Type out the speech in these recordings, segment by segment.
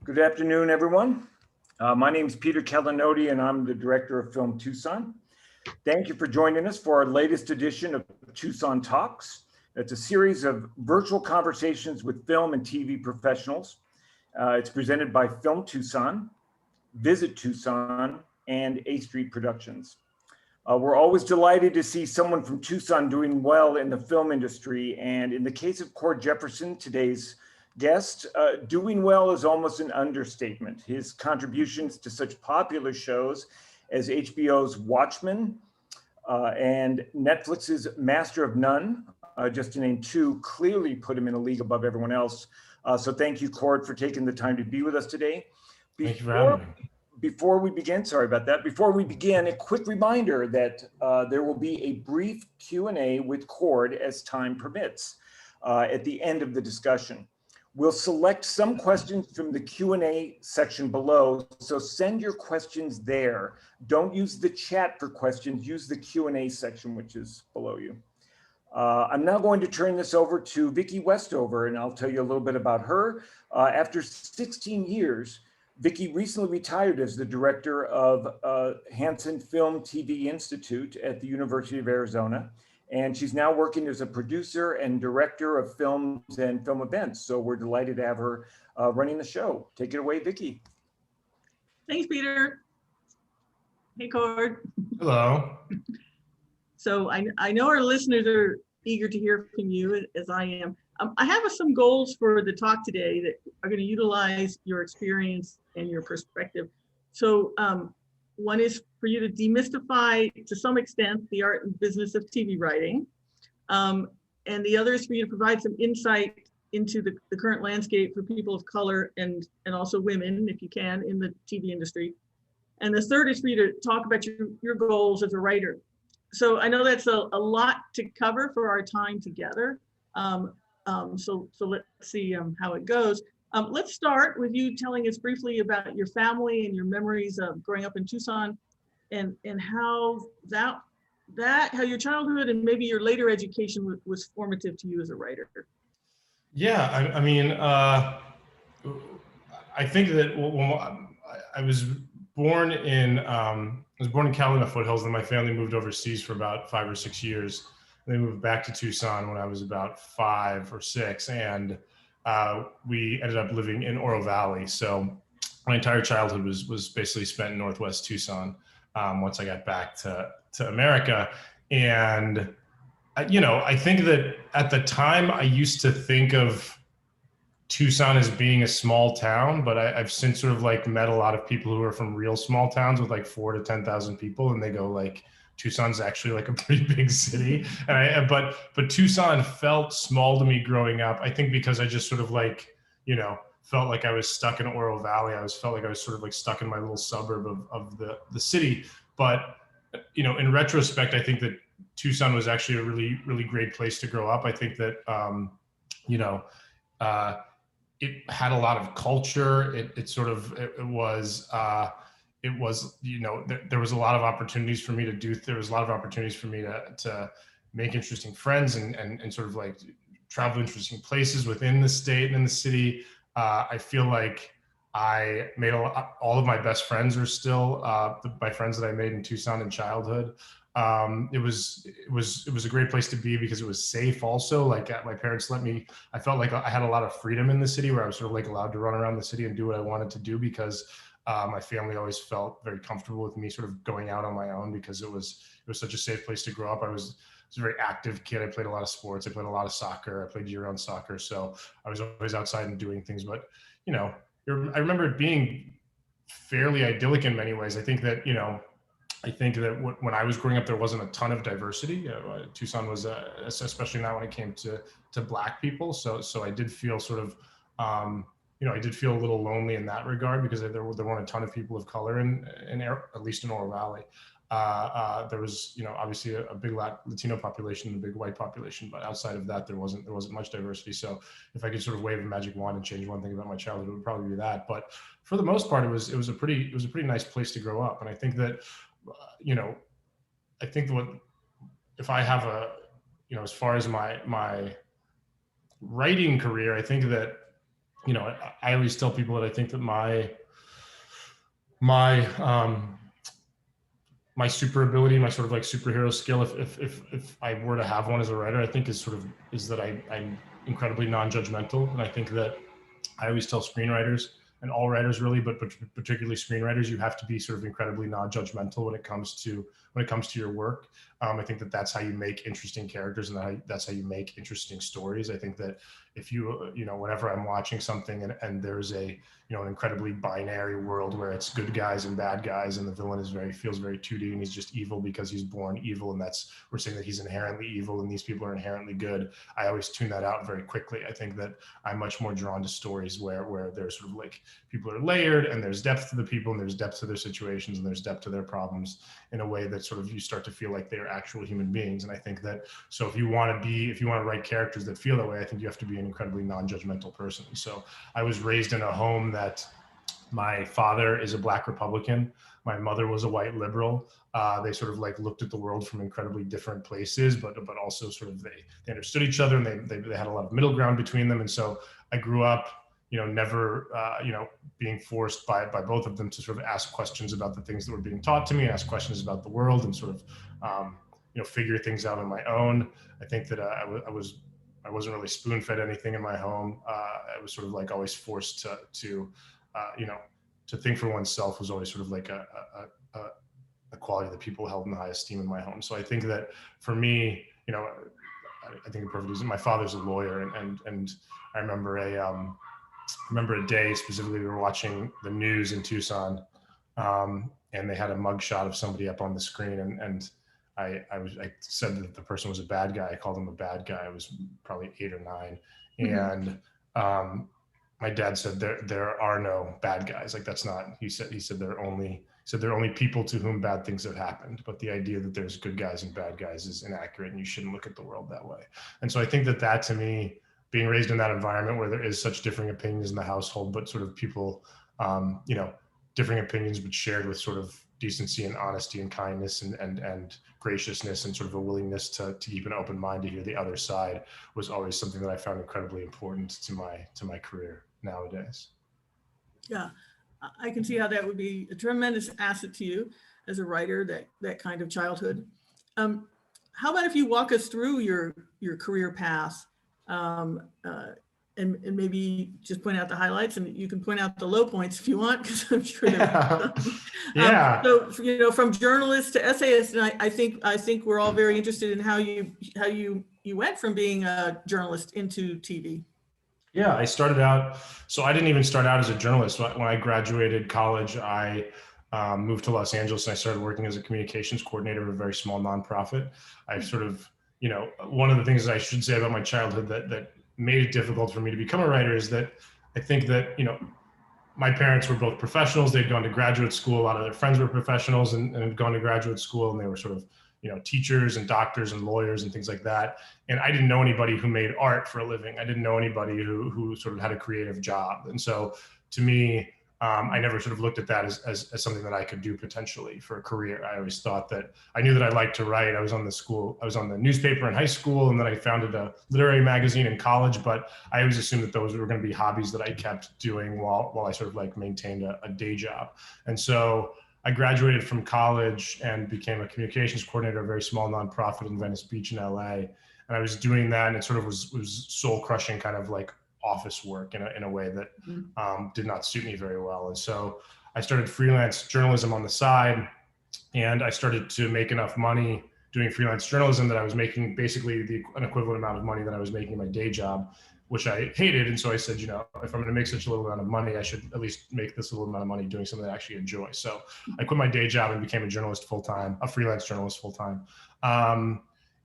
Good afternoon, everyone. My name is Peter Calinoti, and I'm the director of Film Tucson. Thank you for joining us for our latest edition of Tucson Talks. It's a series of virtual conversations with film and TV professionals. It's presented by Film Tucson, Visit Tucson, and A Street Productions. We're always delighted to see someone from Tucson doing well in the film industry. And in the case of Cord Jefferson, today's guest, doing well is almost an understatement. His contributions to such popular shows as HBO's Watchmen and Netflix's Master of None, just to name two, clearly put him in a league above everyone else. So thank you, Cord, for taking the time to be with us today. Thank you for having me. Before we begin, sorry about that. Before we begin, a quick reminder that there will be a brief Q&A with Cord as time permits at the end of the discussion. We'll select some questions from the Q&A section below, so send your questions there. Don't use the chat for questions, use the Q&A section, which is below you. I'm now going to turn this over to Vicky Westover, and I'll tell you a little bit about her. After 16 years, Vicky recently retired as the director of Hanson Film TV Institute at the University of Arizona. And she's now working as a producer and director of films and film events. So we're delighted to have her running the show. Take it away, Vicky. Thanks, Peter. Hey, Cord. Hello. So I know our listeners are eager to hear from you, as I am. I have some goals for the talk today that are going to utilize your experience and your perspective. So one is for you to demystify, to some extent, the art and business of TV writing. And the other is for you to provide some insight into the current landscape for people of color and also women, if you can, in the TV industry. And the third is for you to talk about your goals as a writer. So I know that's a lot to cover for our time together. So let's see how it goes. Let's start with you telling us briefly about your family and your memories of growing up in Tucson, and how how your childhood and maybe your later education was formative to you as a writer. Yeah, I mean, I think that when I was born in Catalina Foothills, and my family moved overseas for about 5 or 6 years. They moved back to Tucson when I was about 5 or 6, and we ended up living in Oro Valley. So my entire childhood was basically spent in Northwest Tucson once I got back to America. And, I think that at the time I used to think of Tucson as being a small town, but I've since sort of like met a lot of people who are from real small towns with like 4,000 to 10,000 people, and they go like, Tucson's actually like a pretty big city. But Tucson felt small to me growing up. I think because I just sort of like, felt like I was stuck in Oro Valley. Felt like I was sort of like stuck in my little suburb of the city. But, in retrospect, I think that Tucson was actually a really, really great place to grow up. I think that, it had a lot of culture. It was, there was a lot of opportunities for me to do. There was a lot of opportunities for me to make interesting friends and sort of like travel to interesting places within the state and in the city. I feel like I made all of my best friends are still my friends that I made in Tucson in childhood. It was a great place to be because it was safe also. Like my parents I felt like I had a lot of freedom in the city where I was sort of like allowed to run around the city and do what I wanted to do because my family always felt very comfortable with me sort of going out on my own because it was such a safe place to grow up. I was a very active kid. I played a lot of sports. I played a lot of soccer. I played year-round soccer. So I was always outside and doing things. But, I remember it being fairly idyllic in many ways. I think that when I was growing up, there wasn't a ton of diversity. Tucson was, especially not when it came to Black people. So I did feel sort of, I did feel a little lonely in that regard because there weren't a ton of people of color at least in Oro Valley. There was, obviously a big Latino population and a big white population, but outside of that, there wasn't much diversity. So if I could sort of wave a magic wand and change one thing about my childhood, it would probably be that. But for the most part, it was a pretty nice place to grow up. And I think that, if I have as far as my writing career, I think that you know, I always tell people that I think that my super ability, my sort of like superhero skill, if I were to have one as a writer, I think is that I'm incredibly non-judgmental. And I think that I always tell screenwriters, and all writers really, but particularly screenwriters, you have to be sort of incredibly non-judgmental when it comes to your work. I think that that's how you make interesting characters, and that's how you make interesting stories. I think that if you know, whenever I'm watching something and there's an incredibly binary world where it's good guys and bad guys, and the villain feels very 2D, and he's just evil because he's born evil, and we're saying that he's inherently evil and these people are inherently good. I always tune that out very quickly. I think that I'm much more drawn to stories where there's sort of like people are layered, and there's depth to the people, and there's depth to their situations, and there's depth to their problems in a way that sort of you start to feel like they're actual human beings. And I think that, so if you want to write characters that feel that way, I think you have to be an incredibly non-judgmental person. So I was raised in a home that my father is a Black Republican. My mother was a white liberal. They sort of like looked at the world from incredibly different places, but also sort of they understood each other, and they had a lot of middle ground between them. And so I grew up, never, being forced by both of them to sort of ask questions about the things that were being taught to me, and ask questions about the world, and sort of, figure things out on my own. I think that I wasn't really spoon-fed anything in my home. I was sort of like always forced to think for oneself was always sort of like a quality that people held in high esteem in my home. So I think that for me, I think a perfect reason, my father's a lawyer, and I remember a day specifically, we were watching the news in Tucson, and they had a mugshot of somebody up on the screen, and I said that the person was a bad guy. I called him a bad guy. I was probably 8 or 9. Mm-hmm. And my dad said there are no bad guys. Like, that's not, he said there are only people to whom bad things have happened. But the idea that there's good guys and bad guys is inaccurate, and you shouldn't look at the world that way. And so I think that to me, being raised in that environment where there is such differing opinions in the household, but sort of people, differing opinions, but shared with sort of decency and honesty and kindness and graciousness, and sort of a willingness to keep an open mind to hear the other side, was always something that I found incredibly important to my career nowadays. Yeah, I can see how that would be a tremendous asset to you as a writer, that kind of childhood. How about if you walk us through your career path, and maybe just point out the highlights, and you can point out the low points if you want, because I'm sure there yeah. So from journalist to essayist, and I think we're all very interested in how you went from being a journalist into TV. Yeah, I started out, so I didn't even start out as a journalist. When I graduated college, I moved to Los Angeles, and I started working as a communications coordinator of a very small nonprofit. I sort of, one of the things that I should say about my childhood that made it difficult for me to become a writer is that I think that, my parents were both professionals. They'd gone to graduate school. A lot of their friends were professionals and had gone to graduate school, and they were sort of, teachers and doctors and lawyers and things like that. And I didn't know anybody who made art for a living. I didn't know anybody who sort of had a creative job. And so to me, I never sort of looked at that as something that I could do potentially for a career. I always thought that I knew that I liked to write. I was on the newspaper in high school, and then I founded a literary magazine in college, but I always assumed that those were going to be hobbies that I kept doing while I sort of like maintained a day job. And so I graduated from college and became a communications coordinator of a very small nonprofit in Venice Beach in LA. And I was doing that, and it sort of was soul crushing kind of like office work in a way that did not suit me very well. And so I started freelance journalism on the side, and I started to make enough money doing freelance journalism that I was making basically an equivalent amount of money that I was making in my day job, which I hated. And so I said, if I'm going to make such a little amount of money, I should at least make this little amount of money doing something that I actually enjoy. So I quit my day job and became a journalist full-time, a freelance journalist full-time,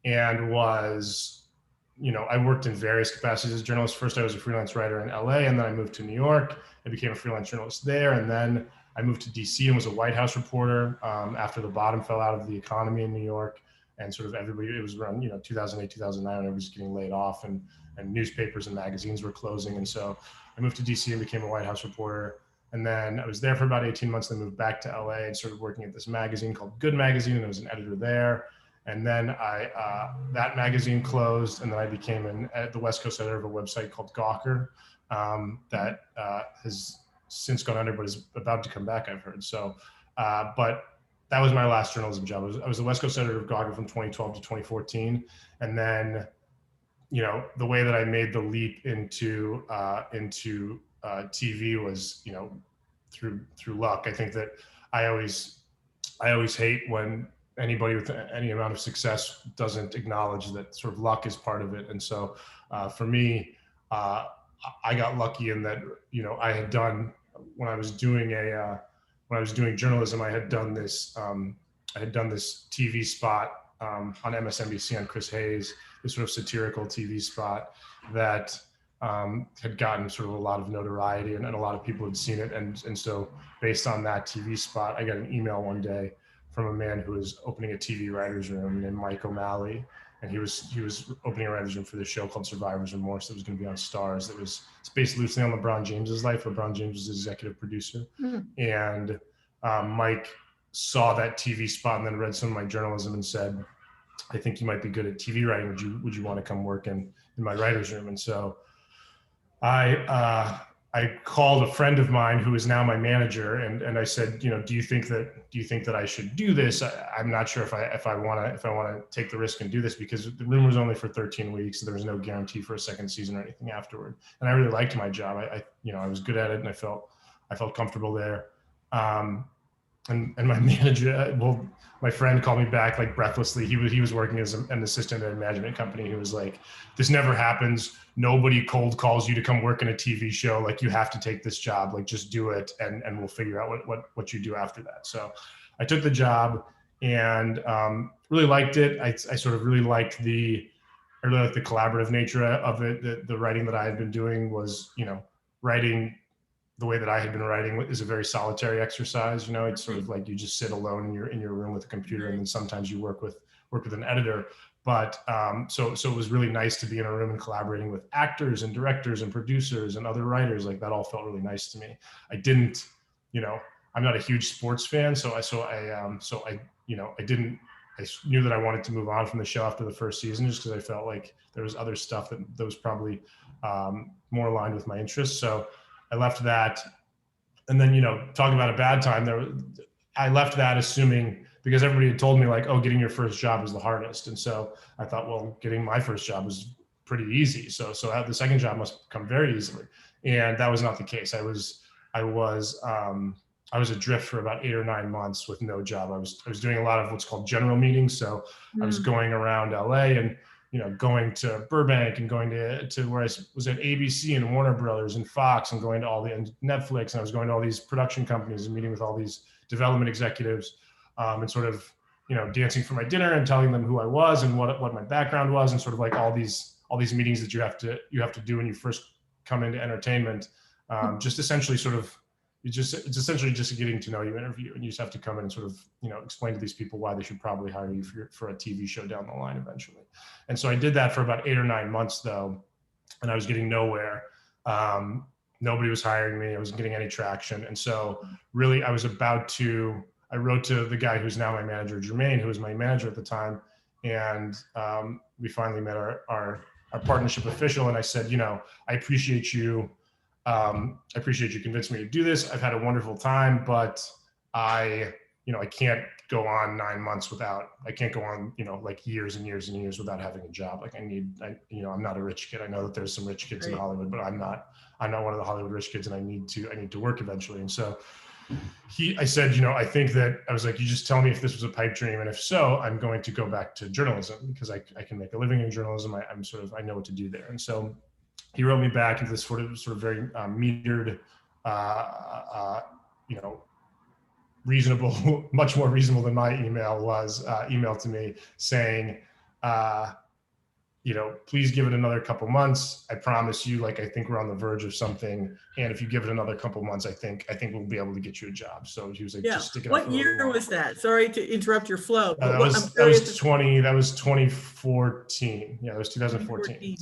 and was, I worked in various capacities as a journalist. First, I was a freelance writer in LA, and then I moved to New York and became a freelance journalist there. And then I moved to DC and was a White House reporter after the bottom fell out of the economy in New York. And sort of everybody, it was around, 2008, 2009, everybody was getting laid off, and newspapers and magazines were closing. And so I moved to DC and became a White House reporter. And then I was there for about 18 months, then moved back to LA and started working at this magazine called Good Magazine, and I was an editor there. And then that magazine closed, and then I became the West Coast editor of a website called Gawker. that has since gone under, but is about to come back, I've heard. So, but that was my last journalism job. I was the West Coast editor of Geographic from 2012 to 2014. And then, the way that I made the leap into TV was, through luck. I think that I always hate when anybody with any amount of success doesn't acknowledge that sort of luck is part of it. And so for me, I got lucky in that, I had done, when I was doing journalism, I had done this TV spot on MSNBC on Chris Hayes, this sort of satirical TV spot that had gotten sort of a lot of notoriety, and a lot of people had seen it. And so based on that TV spot, I got an email one day from a man who was opening a TV writer's room named Mike O'Malley. And he was opening a writer's room for this show called Survivor's Remorse that was going to be on Starz. It's based loosely on LeBron James's life. LeBron James was the executive producer. And Mike saw that TV spot and then read some of my journalism and said, I think you might be good at TV writing. Would you want to come work in my writer's room? And so I called a friend of mine who is now my manager, and I said, do you think that I should do this? I'm not sure if I want to take the risk and do this, because the room was only for 13 weeks, so there was no guarantee for a second season or anything afterward. And I really liked my job. I was good at it, and I felt comfortable there. And my manager, my friend called me back like breathlessly. He was working as an assistant at a management company. He was like, "This never happens. Nobody cold calls you to come work in a TV show. Like, you have to take this job. Like, just do it, and we'll figure out what you do after that." So I took the job and really liked it. I sort of really liked the collaborative nature of it. The writing that I had been doing was, writing the way that I had been writing is a very solitary exercise. It's sort of like you just sit alone in your room with a computer, and then sometimes you work with an editor. But so it was really nice to be in a room and collaborating with actors and directors and producers and other writers. Like, that all felt really nice to me. I didn't, I'm not a huge sports fan, so I knew that I wanted to move on from the show after the first season, just because I felt like there was other stuff that was probably more aligned with my interests. So I left that. And then, talking about a bad time, I left that assuming, because everybody had told me like, oh, getting your first job is the hardest. And so I thought, well, getting my first job was pretty easy. So the second job must come very easily. And that was not the case. I was adrift for about 8 or 9 months with no job. I was doing a lot of what's called general meetings. So I was going around LA and, going to Burbank and going to where I was at ABC and Warner Brothers and Fox, and going to and Netflix. And I was going to all these production companies and meeting with all these development executives, and sort of, dancing for my dinner and telling them who I was and what my background was, and sort of like all these meetings that you have to do when you first come into entertainment. Just essentially sort of, it's essentially just a getting to know you interview, and you just have to come in and sort of, explain to these people why they should probably hire you for a TV show down the line eventually. And so I did that for about 8 or 9 months though, and I was getting nowhere. Nobody was hiring me. I wasn't getting any traction. And so really I wrote to the guy who's now my manager, Jermaine, who was my manager at the time. And we finally met our partnership official. And I said, I appreciate you. I appreciate you convincing me to do this. I've had a wonderful time, but I can't go on 9 months I can't go on, like years and years and years without having a job. Like I'm not a rich kid. I know that there's some rich kids in Hollywood, but I'm not one of the Hollywood rich kids, and I need to work eventually. And so I said, I think that, I was like, you just tell me if this was a pipe dream. And if so, I'm going to go back to journalism, because I can make a living in journalism. I know what to do there. And so he wrote me back into this sort of very metered, reasonable, much more reasonable than my email was, email to me saying, please give it another couple months. I promise you, like, I think we're on the verge of something. And if you give it another couple months, I think we'll be able to get you a job. So he was like, just stick it out. What year was that? Sorry to interrupt your flow. That was 2014. Yeah, that was 2014.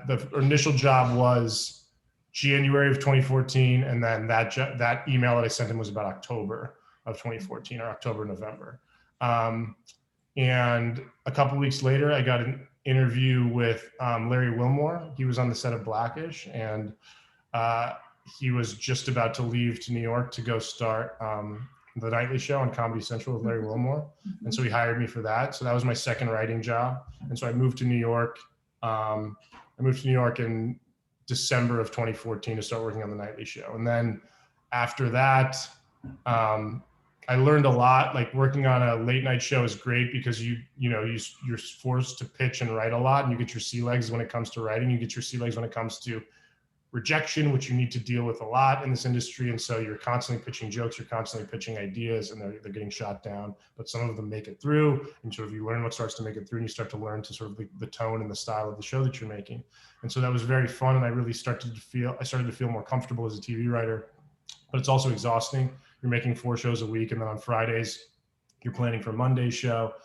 The initial job was January of 2014. And then that email that I sent him was about October of 2014, or October, November. And a couple of weeks later, I got interview with Larry Wilmore. He was on the set of Blackish, and he was just about to leave to New York to go start the nightly show on Comedy Central with Larry Wilmore. And so he hired me for that. So that was my second writing job. And so I moved to New York. I moved to New York in December of 2014 to start working on the nightly show. And then after that, I learned a lot. Like, working on a late night show is great because you're forced to pitch and write a lot, and you get your sea legs when it comes to writing. You get your sea legs when it comes to rejection, which you need to deal with a lot in this industry. And so you're constantly pitching jokes, you're constantly pitching ideas, and they're getting shot down, but some of them make it through, and sort of you learn what starts to make it through, and you start to learn to sort of the tone and the style of the show that you're making. And so that was very fun, and I really started to feel more comfortable as a TV writer. But it's also exhausting. You're making 4 shows a week, and then on Fridays you're planning for Monday's show.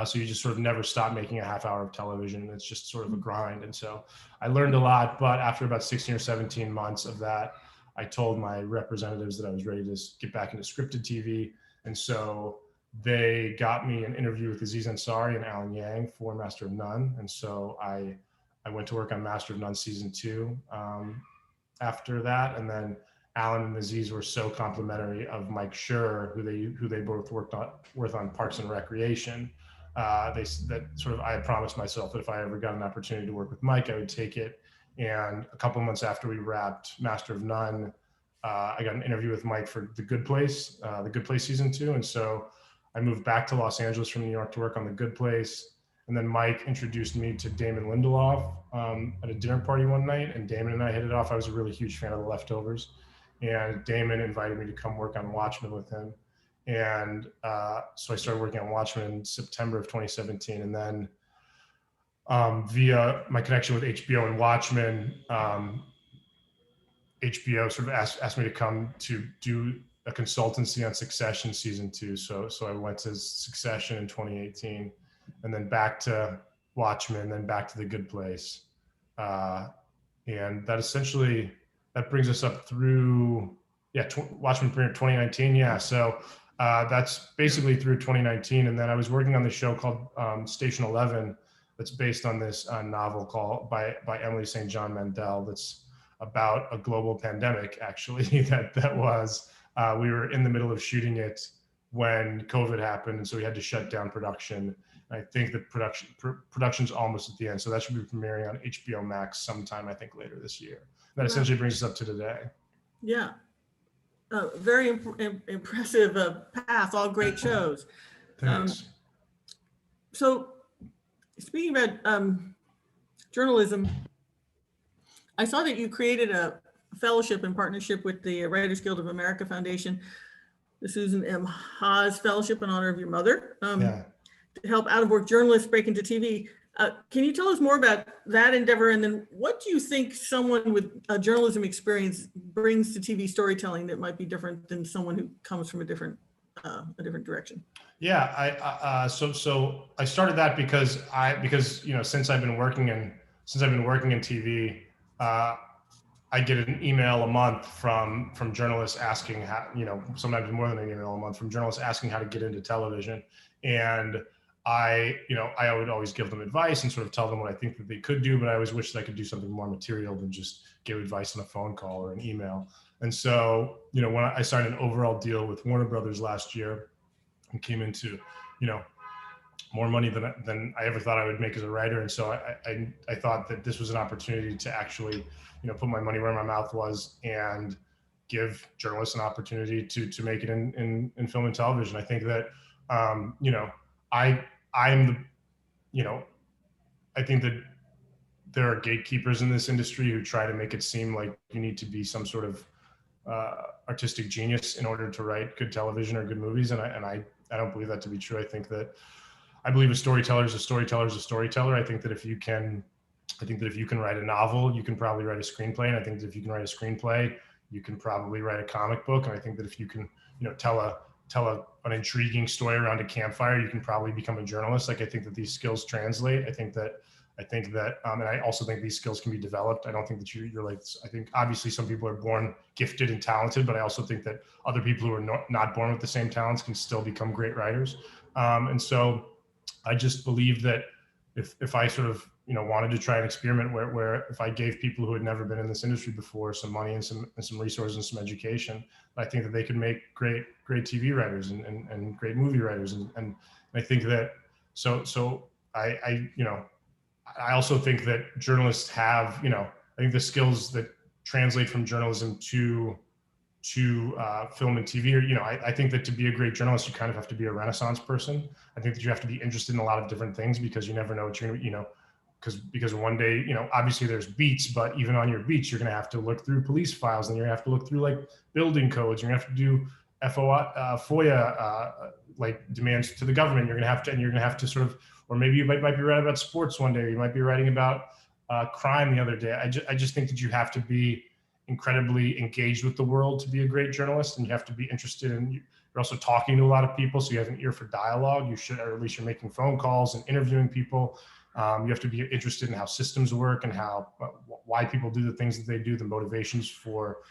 So you just sort of never stop making a half hour of television. It's just sort of a grind. And so I learned a lot, but after about 16 or 17 months of that, I told my representatives that I was ready to get back into scripted TV. And so they got me an interview with Aziz Ansari and Alan Yang for Master of None. And so I went to work on Master of None season 2 after that. And then Alan and Aziz were so complimentary of Mike Schur, who they both worked on Parks and Recreation. I had promised myself that if I ever got an opportunity to work with Mike, I would take it. And a couple months after we wrapped Master of None, I got an interview with Mike for The Good Place season 2. And so I moved back to Los Angeles from New York to work on The Good Place. And then Mike introduced me to Damon Lindelof at a dinner party one night, and Damon and I hit it off. I was a really huge fan of The Leftovers, and Damon invited me to come work on Watchmen with him. And so I started working on Watchmen in September of 2017. And then via my connection with HBO and Watchmen, HBO sort of asked me to come to do a consultancy on Succession season 2. So I went to Succession in 2018, and then back to Watchmen, then back to The Good Place. And that essentially, that brings us up through, Watchmen premiered 2019. Yeah, so that's basically through 2019. And then I was working on this show called Station 11, that's based on this novel called by Emily St. John Mandel. That's about a global pandemic, actually. that was, we were in the middle of shooting it when COVID happened, and so we had to shut down production. And I think the production's almost at the end, so that should be premiering on HBO Max sometime, I think, later this year. That essentially brings us up to today. Yeah. Very impressive path, all great shows. Thanks. So speaking about journalism, I saw that you created a fellowship in partnership with the Writers Guild of America Foundation, the Susan M. Haas Fellowship in honor of your mother, to help out-of-work journalists break into TV. Can you tell us more about that endeavor? And then what do you think someone with a journalism experience brings to TV storytelling that might be different than someone who comes from a different direction? Yeah, so I started that because since I've been working in TV, I get an email a month from journalists asking how, sometimes more than an email a month from journalists asking how to get into television. And I would always give them advice and sort of tell them what I think that they could do, but I always wish that I could do something more material than just give advice on a phone call or an email. And so, when I signed an overall deal with Warner Brothers last year and came into, more money than I ever thought I would make as a writer. And so I thought that this was an opportunity to actually, put my money where my mouth was and give journalists an opportunity to make it in film and television. I think that, I think that there are gatekeepers in this industry who try to make it seem like you need to be some sort of artistic genius in order to write good television or good movies. And I don't believe that to be true. I believe a storyteller is a storyteller is a storyteller. I think that if you can write a novel, you can probably write a screenplay. And I think that if you can write a screenplay, you can probably write a comic book. And I think that if you can, tell an intriguing story around a campfire, you can probably become a journalist. Like, I think that these skills translate. I think that, and I also think these skills can be developed. I don't think that you're like, I think obviously some people are born gifted and talented, but I also think that other people who are not born with the same talents can still become great writers. And so I just believe that if I sort of, wanted to try an experiment where if I gave people who had never been in this industry before some money and some resources and some education, I think that they could make great TV writers and great movie writers. And I think that, so I also think that journalists have, I think the skills that translate from journalism to film and TV, or, I think that to be a great journalist, you kind of have to be a Renaissance person. I think that you have to be interested in a lot of different things, because you never know what you're going to, because one day, obviously there's beats, but even on your beats, you're going to have to look through police files, and you're going to have to look through like building codes. You're going to have to do FOIA, like demands to the government. You're going to have to sort of, or maybe you might be writing about sports one day. You might be writing about crime the other day. I just think that you have to be incredibly engaged with the world to be a great journalist, and you have to be interested in, you're also talking to a lot of people, so you have an ear for dialogue. You should, or at least you're making phone calls and interviewing people. You have to be interested in how systems work and why people do the things that they do, the motivations for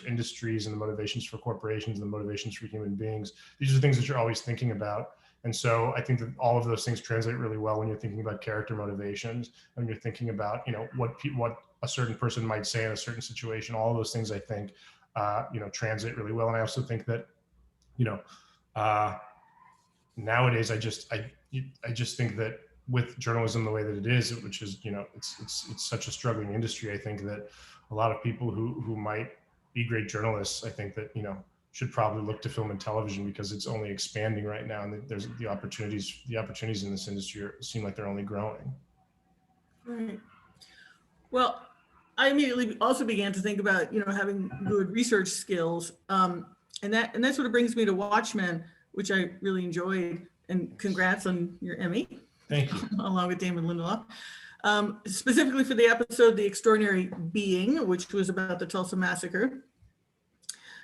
industries, and the motivations for corporations, and the motivations for human beings. These are things that you're always thinking about. And so I think that all of those things translate really well when you're thinking about character motivations, and you're thinking about, what a certain person might say in a certain situation. All of those things, I think, translate really well. And I also think that, nowadays, I just think that with journalism the way that it is, which is, it's such a struggling industry, I think that a lot of people who might be great journalists, I think that, should probably look to film and television, because it's only expanding right now, and there's the opportunities in this industry seem like they're only growing. Right. Well, I immediately also began to think about, having good research skills, and that sort of brings me to Watchmen, which I really enjoyed, and congrats on your Emmy. Thank you. Along with Damon Lindelof. Specifically for the episode, The Extraordinary Being, which was about the Tulsa Massacre.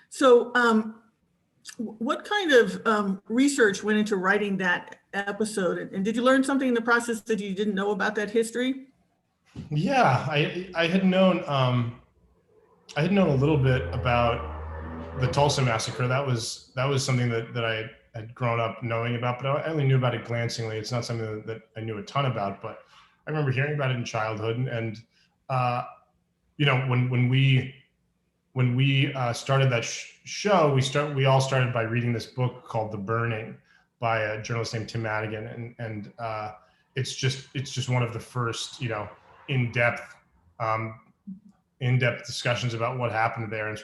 So what kind of research went into writing that episode? And did you learn something in the process that you didn't know about that history? Yeah, I had known a little bit about the Tulsa Massacre. That was something that I had grown up knowing about, but I only knew about it glancingly. It's not something that I knew a ton about, but I remember hearing about it in childhood. And when we started that show, we all started by reading this book called The Burning by a journalist named Tim Madigan, and it's just one of the first, in-depth discussions about what happened there, and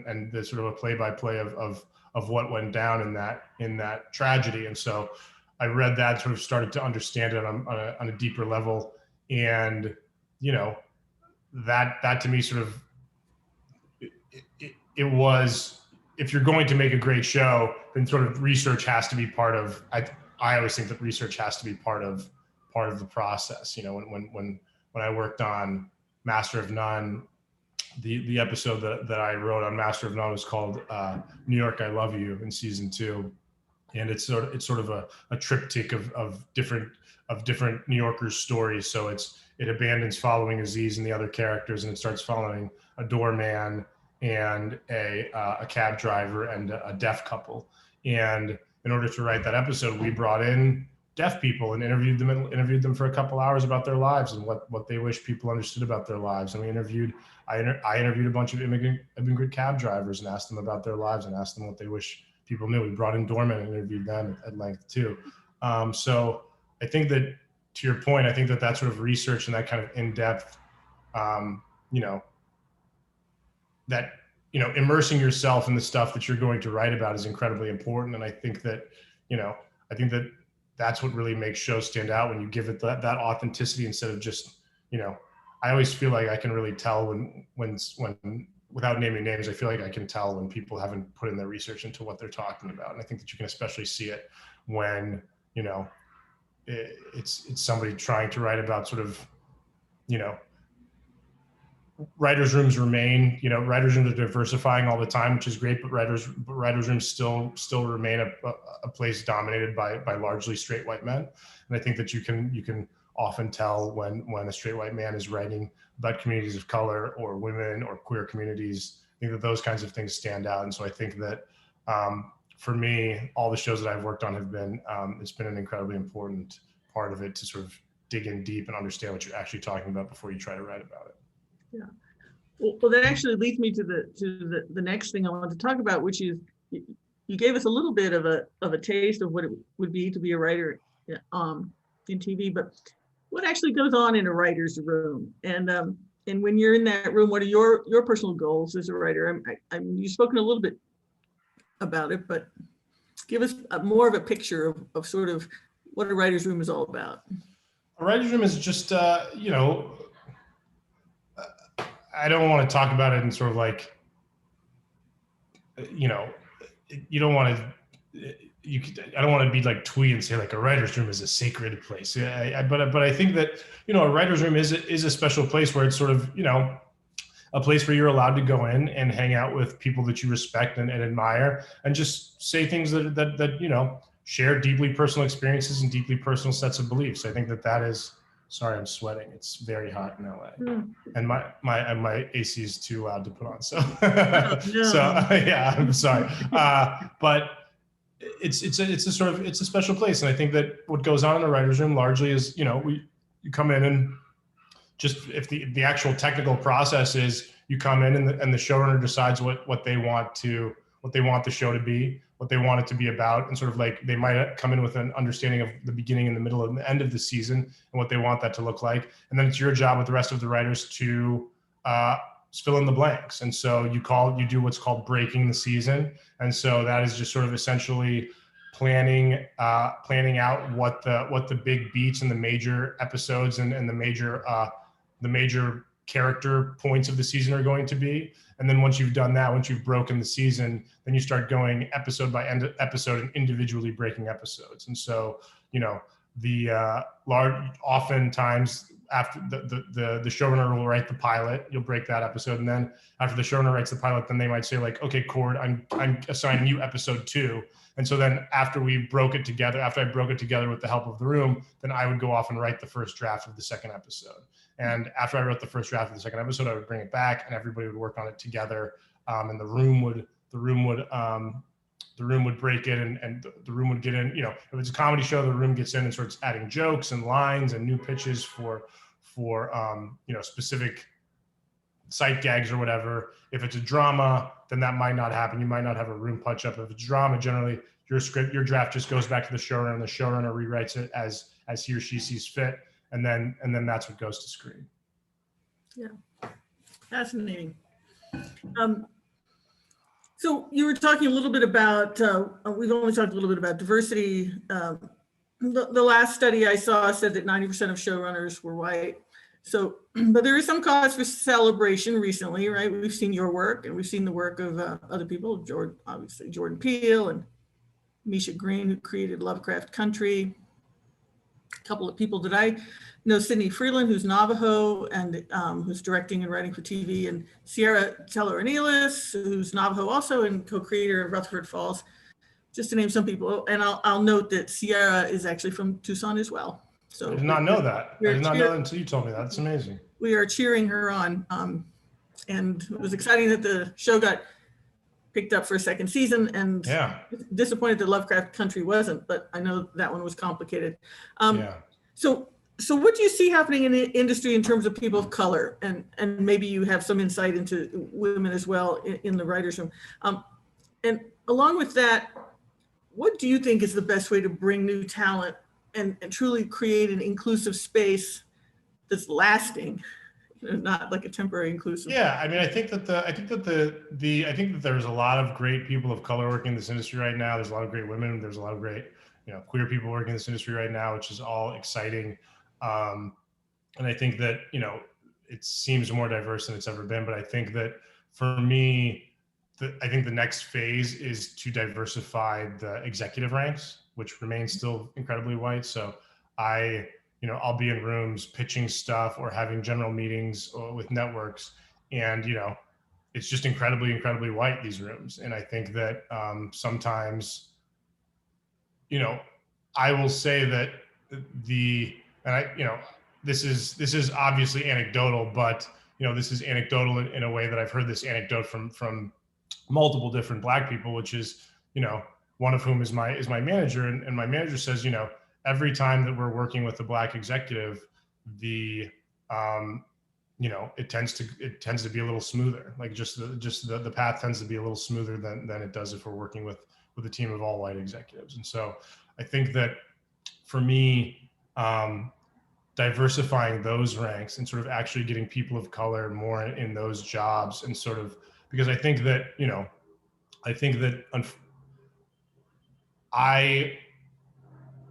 and the sort of a play-by-play of what went down in that tragedy. And so I read that, sort of started to understand it on a deeper level, and that to me sort of it was, if you're going to make a great show, then sort of research has to be part of. I always think that research has to be part of the process. When I worked on Master of None, the episode that I wrote on Master of None was called New York, I Love You, in season 2. And it's sort of a triptych of different New Yorkers' stories. So it abandons following Aziz and the other characters, and it starts following a doorman and a cab driver and a deaf couple. And in order to write that episode, we brought in deaf people and interviewed them for a couple hours about their lives and what they wish people understood about their lives. And I interviewed a bunch of immigrant cab drivers and asked them about their lives and asked them what they wish people knew. We brought in doormen and interviewed them at length too. So I think that, to your point, I think that sort of research and that kind of in-depth, immersing yourself in the stuff that you're going to write about is incredibly important. And I think that, that's what really makes shows stand out, when you give it that authenticity instead of just, I always feel like I can really tell when without naming names, I feel like I can tell when people haven't put in their research into what they're talking about. And I think that you can especially see it when, it's somebody trying to write about sort of, writers' rooms remain, writers' rooms are diversifying all the time, which is great, but writers' rooms still remain a place dominated by largely straight white men. And I think that you can often tell when a straight white man is writing about communities of color or women or queer communities. I think that those kinds of things stand out. And so I think that for me, all the shows that I've worked on have been, it's been an incredibly important part of it to sort of dig in deep and understand what you're actually talking about before you try to write about it. Yeah. Well, that actually leads me to the next thing I want to talk about, which is you gave us a little bit of a taste of what it would be to be a writer in TV, but what actually goes on in a writer's room? And when you're in that room, what are your personal goals as a writer? You've spoken a little bit about it, but give us more of a picture of sort of what a writer's room is all about. A writer's room is just, you know, I don't want to talk about it in sort of like, you know, you don't want to, I don't want to be like twee and say like a writer's room is a sacred place. But I think that, you know, a writer's room is a special place where it's sort of, you know, a place where you're allowed to go in and hang out with people that you respect and admire, and just say things that you know, share deeply personal experiences and deeply personal sets of beliefs. I think that is, sorry, I'm sweating. It's very hot in LA, and my AC is too loud to put on. So, so yeah, I'm sorry. But it's a special place, and I think that what goes on in the writer's room largely is, you know, you come in and just, if the actual technical process is, you come in and the showrunner decides what they want the show to be, what they want it to be about, and sort of like they might come in with an understanding of the beginning and the middle and the end of the season and what they want that to look like, and then it's your job with the rest of the writers to fill in the blanks. And so you do what's called breaking the season, and so that is just sort of essentially planning out what the big beats and the major episodes and the major character points of the season are going to be. And then once you've done that, once you've broken the season, then you start going episode by episode and individually breaking episodes. And so, you know, oftentimes after the showrunner will write the pilot, you'll break that episode. And then after the showrunner writes the pilot, then they might say like, okay, Cord, I'm assigning you episode 2. And so then after I broke it together with the help of the room, then I would go off and write the first draft of the second episode. And after I wrote the first draft of the second episode, I would bring it back and everybody would work on it together. And the room would break it, and the room would get in. You know, if it's a comedy show, the room gets in and starts adding jokes and lines and new pitches for you know, specific sight gags or whatever. If it's a drama, then that might not happen. You might not have a room punch up. If it's drama, generally your draft just goes back to the showrunner, and the showrunner rewrites it as he or she sees fit, and then that's what goes to screen. Yeah, fascinating. So you were talking a little bit about, we've only talked a little bit about diversity. The last study I saw said that 90% of showrunners were white. So, but there is some cause for celebration recently, right? We've seen your work, and we've seen the work of other people, obviously Jordan Peele and Misha Green, who created Lovecraft Country. A couple of people that I know, Sidney Freeland, who's Navajo and who's directing and writing for TV, and Sierra Teller-Anelis, who's Navajo also and co-creator of Rutherford Falls, just to name some people. And I'll note that Sierra is actually from Tucson as well. So I did not know that. I did not know that until you told me that. That's amazing. We are cheering her on. And it was exciting that the show got picked up for a second season, and yeah, disappointed that Lovecraft Country wasn't, but I know that one was complicated. Yeah. So what do you see happening in the industry in terms of people of color? And maybe you have some insight into women as well in the writer's room. And along with that, what do you think is the best way to bring new talent and truly create an inclusive space that's lasting, not like a temporary inclusive? Yeah, I mean, I think that there's a lot of great people of color working in this industry right now. There's a lot of great women. There's a lot of great, you know, queer people working in this industry right now, which is all exciting. And I think that, you know, it seems more diverse than it's ever been. But I think that for me, I think the next phase is to diversify the executive ranks, which remains still incredibly white. So I'll be in rooms pitching stuff or having general meetings with networks, and, you know, it's just incredibly, incredibly white, these rooms. And I think that sometimes, you know, I will say that this is obviously anecdotal, but, you know, this is anecdotal in a way that I've heard this anecdote from multiple different Black people, which is, you know, one of whom is my manager, and my manager says, you know, every time that we're working with a Black executive, the it tends to be a little smoother. Like just the path tends to be a little smoother than it does if we're working with a team of all white executives. And so I think that for me, diversifying those ranks and sort of actually getting people of color more in those jobs, and sort of, because I think that I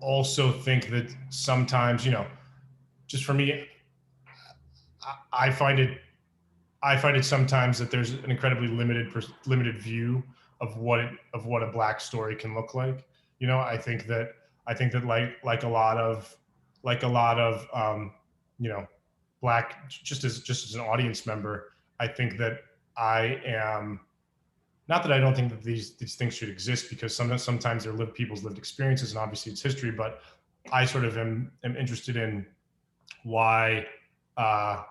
also think that sometimes, just for me, I find it sometimes that there's an incredibly limited view of what a Black story can look like. I think that like a lot of Black, just as an audience member, I think that I am, not that I don't think that these things should exist, because sometimes they're people's lived experiences, and obviously it's history, but I sort of am interested in why, I'm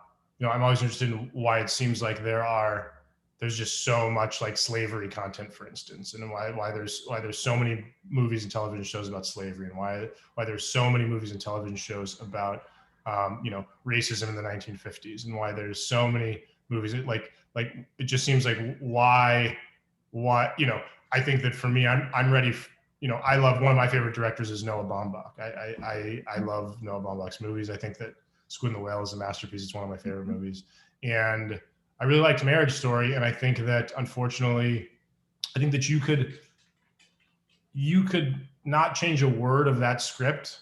always interested in why it seems like there's just so much like slavery content, for instance, and why there's so many movies and television shows about slavery, and why there's so many movies and television shows about racism in the 1950s, and why there's so many movies like it just seems like why I think that for me, I'm ready. I love, one of my favorite directors is Noah Baumbach. I love Noah Baumbach's movies. I think that Squid and the Whale is a masterpiece. It's one of my favorite movies. And I really liked Marriage Story. And I think that, unfortunately, I think that you could not change a word of that script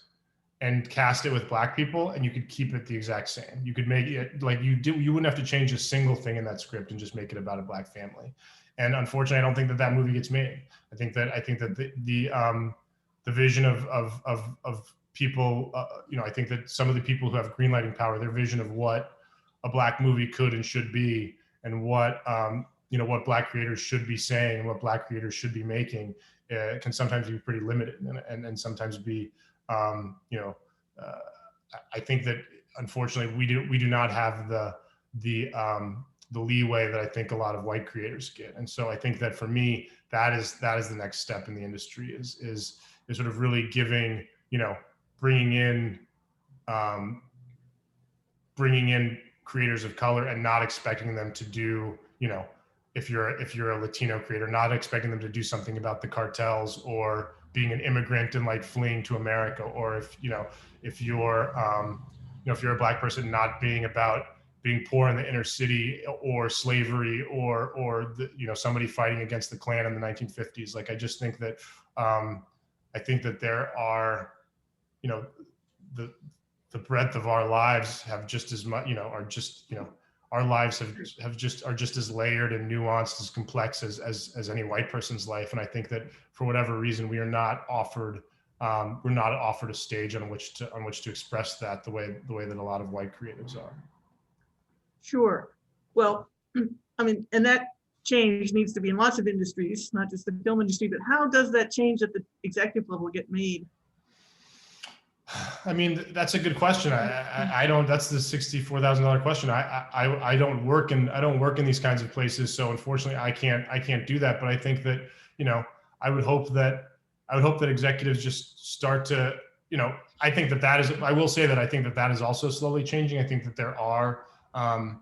and cast it with Black people, and you could keep it the exact same. You could make it like you wouldn't have to change a single thing in that script and just make it about a Black family. And unfortunately, I don't think that movie gets made. I think that the vision of people, I think that some of the people who have greenlighting power, their vision of what a Black movie could and should be, and what what Black creators should be saying, and what Black creators should be making, can sometimes be pretty limited, and sometimes be, I think that unfortunately we do not have the leeway that I think a lot of white creators get. And so I think that for me, that is the next step in the industry, is sort of really giving, bringing in creators of color, and not expecting them to do, if you're a Latino creator, not expecting them to do something about the cartels, or being an immigrant and like fleeing to America, or if you're a Black person, not being about being poor in the inner city, or slavery, or somebody fighting against the Klan in the 1950s. Like, I just think that I think that there are, the breadth of our lives have just as much, our lives are just as layered and nuanced, as complex as any white person's life. And I think that for whatever reason, we're not offered a stage on which to express that the way that a lot of white creatives are. Sure. Well, I mean, and that change needs to be in lots of industries, not just the film industry, but how does that change at the executive level get made? I mean, that's a good question. I don't, that's the $64,000 question. I don't work in these kinds of places. So unfortunately I can't do that. But I think that, I would hope that executives just start to, I think that is, I will say that I think that is also slowly changing. I think that there are, I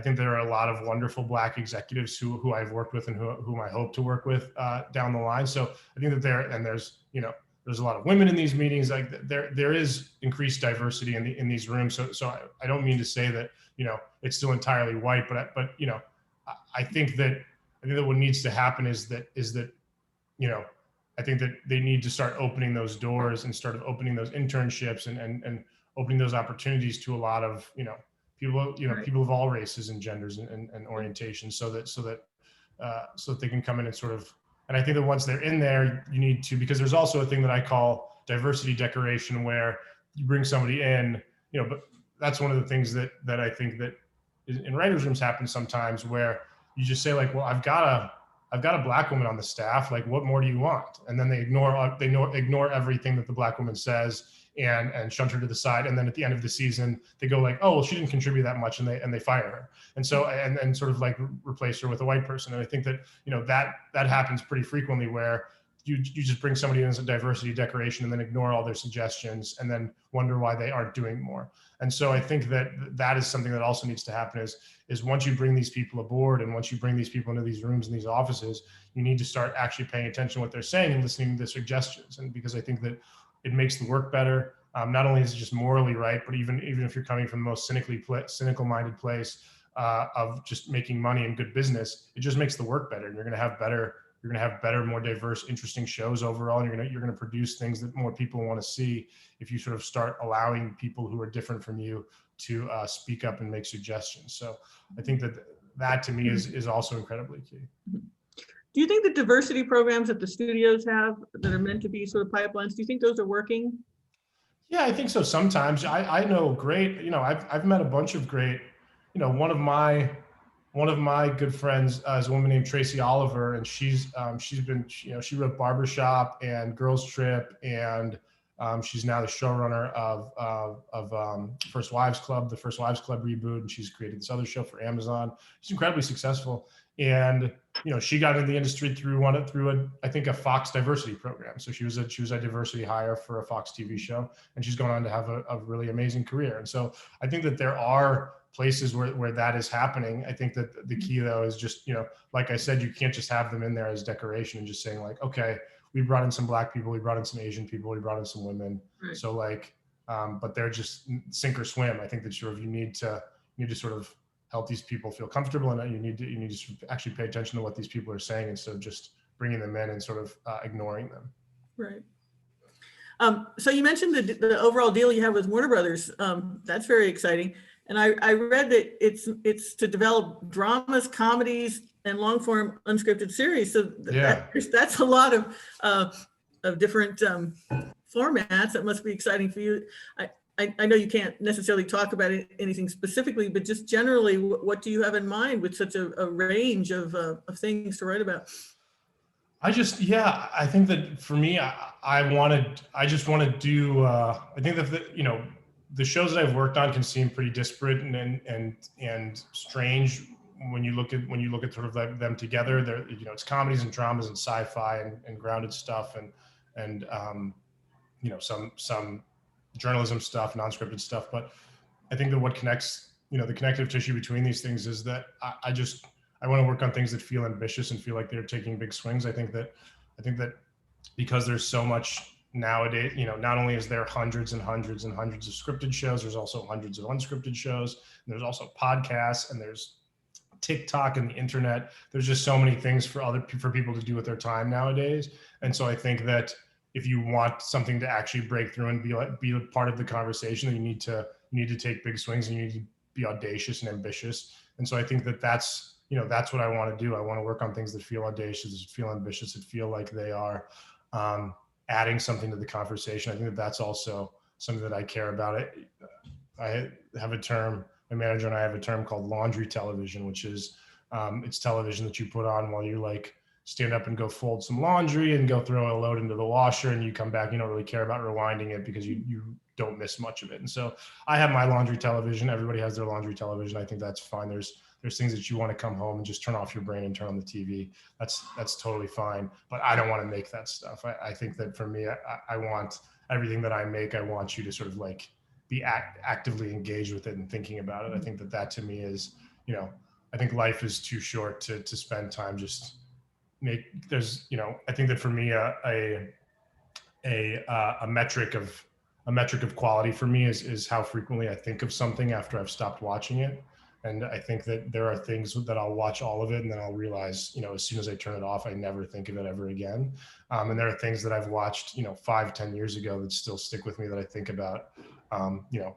think there are a lot of wonderful Black executives who I've worked with, and whom I hope to work with down the line. So I think that there's a lot of women in these meetings. Like there is increased diversity in these rooms. So I don't mean to say that, it's still entirely white, but I think that what needs to happen is that, I think that they need to start opening those doors, and start opening those internships, and opening those opportunities to a lot of, people, Right. people of all races and genders and orientations, so that they can come in and sort of, and I think that once they're in there, you need to, because there's also a thing that I call diversity decoration, where you bring somebody in, but that's one of the things that I think that in writers' rooms happens sometimes, where you just say like, well, I've got a Black woman on the staff, like, what more do you want? And then they ignore everything that the Black woman says, and shunt her to the side. And then at the end of the season, they go like, oh, well, she didn't contribute that much, and they fire her. And so, and sort of like replace her with a white person. And I think that, that happens pretty frequently, where, you just bring somebody in as a diversity decoration and then ignore all their suggestions and then wonder why they aren't doing more. And so I think that is something that also needs to happen is once you bring these people aboard and once you bring these people into these rooms and these offices, you need to start actually paying attention to what they're saying and listening to their suggestions. And because I think that it makes the work better. Not only is it just morally right, but even if you're coming from the most cynical-minded place of just making money and good business, it just makes the work better. And you're going to have better, more diverse, interesting shows overall. And you're going to produce things that more people want to see if you sort of start allowing people who are different from you to speak up and make suggestions. So I think that to me is also incredibly key. Do you think the diversity programs that the studios have that are meant to be sort of pipelines, do you think those are working? Yeah, I think so. Sometimes I know great, I've met a bunch of great, one of my good friends is a woman named Tracy Oliver, and she's been, she wrote Barbershop and Girls Trip, and she's now the showrunner of First Wives Club, the First Wives Club reboot, and she's created this other show for Amazon. She's incredibly successful, and she got into the industry through a Fox diversity program. So she was a diversity hire for a Fox TV show, and she's gone on to have a really amazing career. And so I think that there are places where that is happening. I think that the key though is just, like I said, you can't just have them in there as decoration and just saying like, okay, we brought in some Black people, we brought in some Asian people, we brought in some women. Right. So like, but they're just sink or swim. I think that you need to sort of help these people feel comfortable, and you need to sort of actually pay attention to what these people are saying instead of just bringing them in and sort of ignoring them. Right. So you mentioned the overall deal you have with Warner Brothers. That's very exciting. And I read that it's to develop dramas, comedies, and long form unscripted series. So that's a lot of different formats. That must be exciting for you. I know you can't necessarily talk about anything specifically, but just generally, what do you have in mind with such a range of things to write about? I think that for me, I just want to do, I think that the shows that I've worked on can seem pretty disparate and strange when you look at sort of them together. They're, it's comedies and dramas and sci-fi and grounded stuff and some journalism stuff, non-scripted stuff. But I think that what connects, the connective tissue between these things is that I want to work on things that feel ambitious and feel like they're taking big swings. I think that because there's so much nowadays, not only is there hundreds and hundreds and hundreds of scripted shows, there's also hundreds of unscripted shows, and there's also podcasts, and there's TikTok and the internet. There's just so many things for people to do with their time nowadays. And so I think that if you want something to actually break through and be a part of the conversation, you need to take big swings, and you need to be audacious and ambitious. And so I think that's what I want to do. I want to work on things that feel audacious, that feel ambitious, that feel like they are adding something to the conversation. I think that's also something that I care about. I have a term, my manager and I have a term called laundry television, which is it's television that you put on while you like stand up and go fold some laundry and go throw a load into the washer, and you come back, you don't really care about rewinding it because you don't miss much of it. And so I have my laundry television. Everybody has their laundry television. I think that's fine. There's things that you want to come home and just turn off your brain and turn on the TV. That's totally fine. But I don't want to make that stuff. I think that for me, I want everything that I make, I want you to sort of like be actively engaged with it and thinking about it. I think that to me is, I think life is too short to spend time just I think that for me, a metric of quality for me is how frequently I think of something after I've stopped watching it. And I think that there are things that I'll watch all of it and then I'll realize, as soon as I turn it off, I never think of it ever again. And there are things that I've watched, 5-10 years ago that still stick with me that I think about,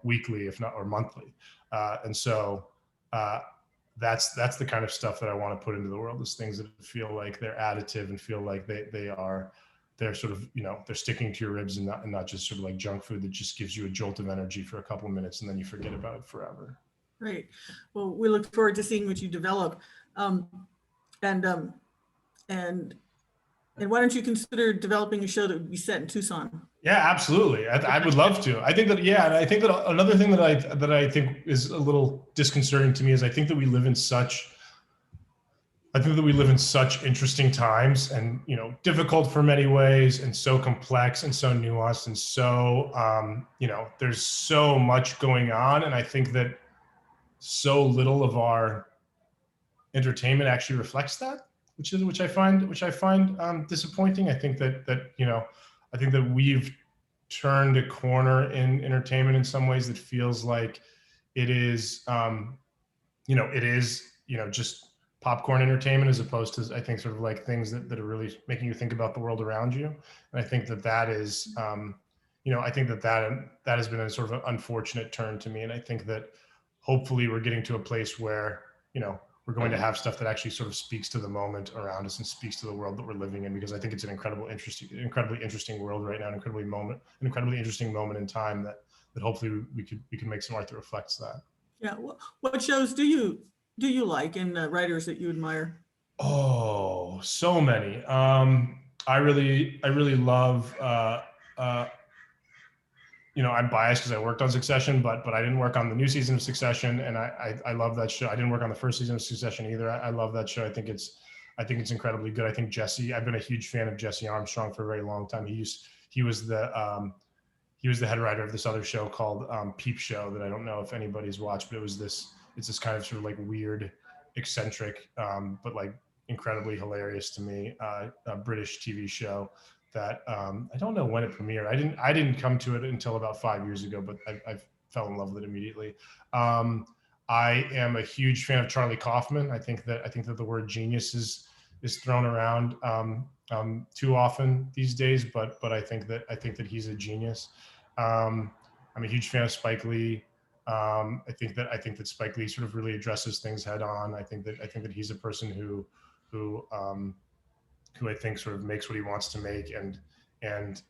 weekly, if not, or monthly. And so that's the kind of stuff that I want to put into the world, is things that feel like they're additive and feel like they're sort of, they're sticking to your ribs and not just sort of like junk food that just gives you a jolt of energy for a couple of minutes and then you forget about it forever. Great. Well, we look forward to seeing what you develop. And why don't you consider developing a show that would be set in Tucson? Yeah, absolutely. I would love to. I think that, and I think that another thing that I think is a little disconcerting to me is I think that we live in such I think that we live in such interesting times, and difficult for many ways, and so complex and so nuanced, and so there's so much going on, and I think that so little of our entertainment actually reflects that, which I find disappointing. I think I think that we've turned a corner in entertainment in some ways that feels like it is just popcorn entertainment, as opposed to, I think, sort of like things that are really making you think about the world around you. And I think that is I think that has been a sort of an unfortunate turn to me. And I think that hopefully we're getting to a place where we're going to have stuff that actually sort of speaks to the moment around us and speaks to the world that we're living in, because I think it's an incredibly interesting world right now, an incredibly interesting moment in time that hopefully we can make some art that reflects that. Yeah. What shows do you like, and writers that you admire? Oh, so many. I really love. I'm biased because I worked on Succession, but I didn't work on the new season of Succession, and I love that show. I didn't work on the first season of Succession either. I love that show. I think it's incredibly good. I think Jesse. I've been a huge fan of Jesse Armstrong for a very long time. He was the head writer of this other show called Peep Show that I don't know if anybody's watched, but it's this kind of sort of like weird, eccentric, but like incredibly hilarious to me, a British TV show that I don't know when it premiered. I didn't come to it until about 5 years ago, but I fell in love with it immediately. I am a huge fan of Charlie Kaufman. I think that the word genius is thrown around too often these days, but I think that he's a genius. I'm a huge fan of Spike Lee. I think that Spike Lee sort of really addresses things head on. I think that he's a person who I think sort of makes what he wants to make, and